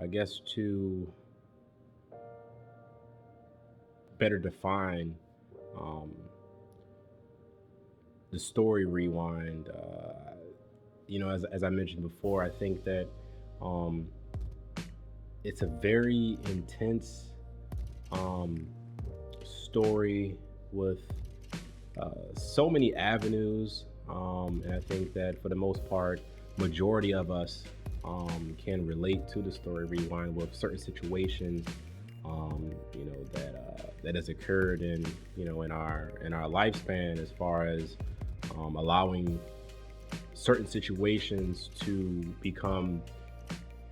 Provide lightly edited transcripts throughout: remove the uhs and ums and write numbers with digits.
I guess to better define um, the story rewind, as I mentioned before, I think that um, it's a very intense um, story with so many avenues, and I think that for the most part, majority of us can relate to the story rewind with certain situations, that has occurred in our lifespan, as far as allowing certain situations to become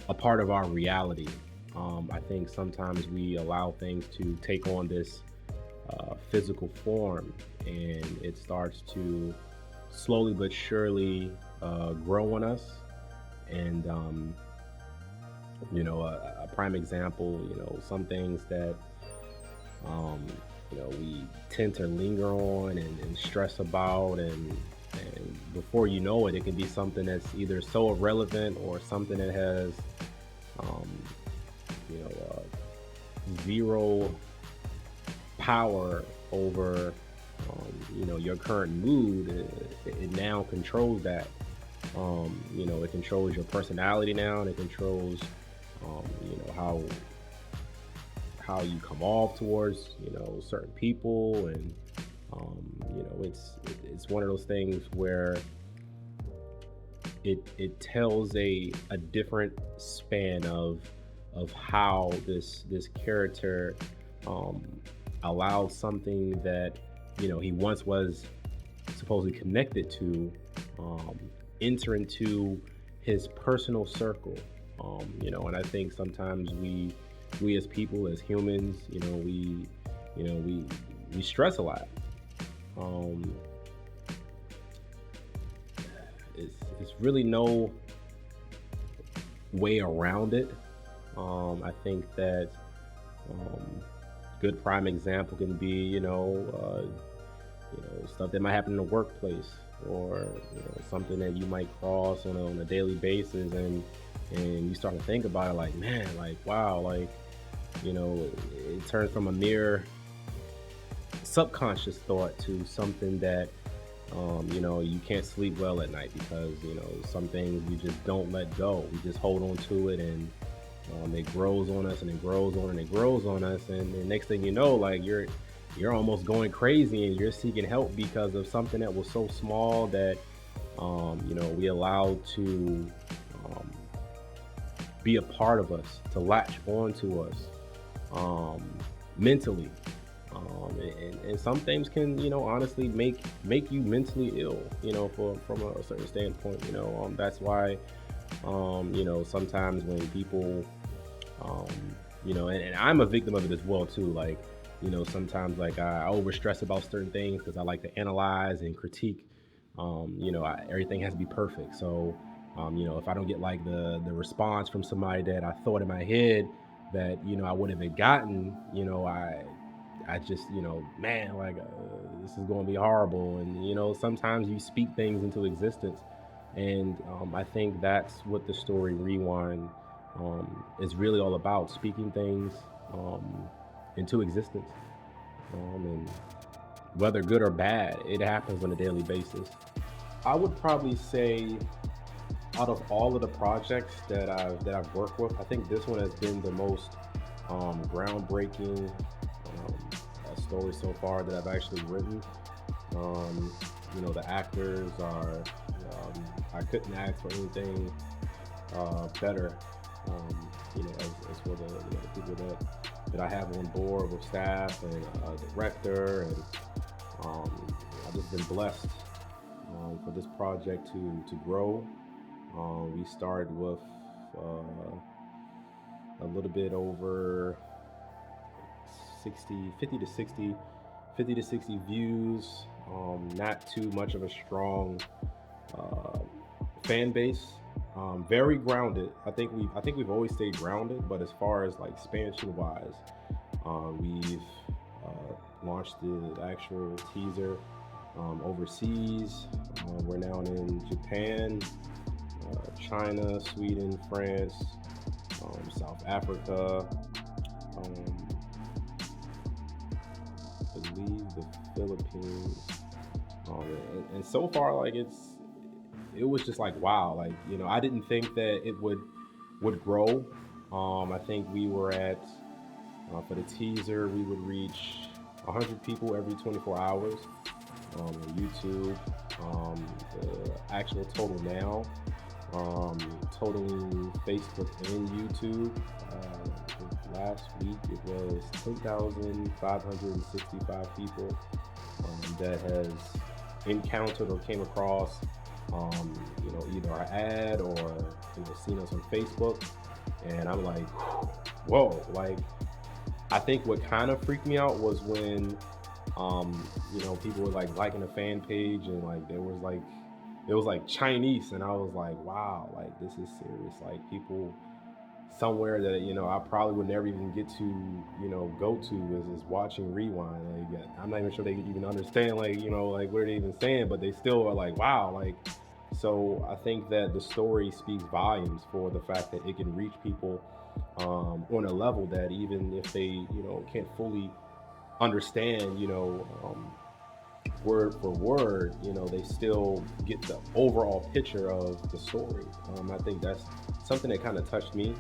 a part of our reality. I think sometimes we allow things to take on this physical form, and it starts to slowly but surely grow on us. And a prime example, some things that um, we tend to linger on and stress about, and before you know it, it can be something that's either so irrelevant or something that has um, you know zero power over your current mood. It now controls that. It controls your personality now, and it controls how you come off towards certain people. And it's one of those things where it tells a different span of how this character um, allowed something that he once was supposedly connected to um, enter into his personal circle. And I think sometimes we as people, as humans, you know we we stress a lot. um, it's really no way around it. I think that um, good prime example can be stuff that might happen in the workplace, or something that you might cross on a daily basis, and you start to think about it, like, man, like, wow, like, it turns from a mere subconscious thought to something that you can't sleep well at night, because some things we just don't let go. We just hold on to it, and it grows on us, and it grows on, and it grows on us, and the next thing you know, like, you're almost going crazy, and you're seeking help because of something that was so small that we allowed to um, be a part of us, to latch onto us um, mentally. And some things can, honestly make you mentally ill, from a certain standpoint. That's why, sometimes when people, um, and I'm a victim of it as well too. Like, sometimes, like, I over stress about certain things because I like to analyze and critique. Everything has to be perfect. So, if I don't get like the response from somebody that I thought in my head that I would have gotten, I just, man, like, this is going to be horrible. And, sometimes you speak things into existence. And I think that's what the story Rewind is really all about, speaking things into existence. And whether good or bad, it happens on a daily basis. I would probably say, out of all of the projects that I've worked with, I think this one has been the most groundbreaking story so far that I've actually written. Um, the actors are, I couldn't ask for anything better. As for the people that I have on board with staff and director, and I've just been blessed for this project to grow. We started with a little bit over 60, 50 to 60, 50 to 60 views. Not too much of a strong uh, fan base. Very grounded. I think we've always stayed grounded, but as far as like expansion wise, we've launched the actual teaser overseas. We're now in Japan, China, Sweden, France, South Africa, um, I believe the Philippines, and so far, like it was just like wow, like I didn't think that it would grow. I think we were at for the teaser, we would reach 100 people every 24 hours on YouTube. The actual total now, totaling Facebook and YouTube. Last week it was 10,565 people that has encountered or came across, either our ad or seen us on Facebook, and I'm like, whoa, like I think what kind of freaked me out was when, people were like liking a fan page and like it was like Chinese, and I was like, wow, like this is serious. Like people somewhere that I probably would never even get to go to is watching Rewind. Like yeah, I'm not even sure they even understand like what are they even saying, but they still are like, wow, like. So I think that the story speaks volumes for the fact that it can reach people on a level that even if they can't fully understand word for word, they still get the overall picture of the story. I think that's something that kind of touched me.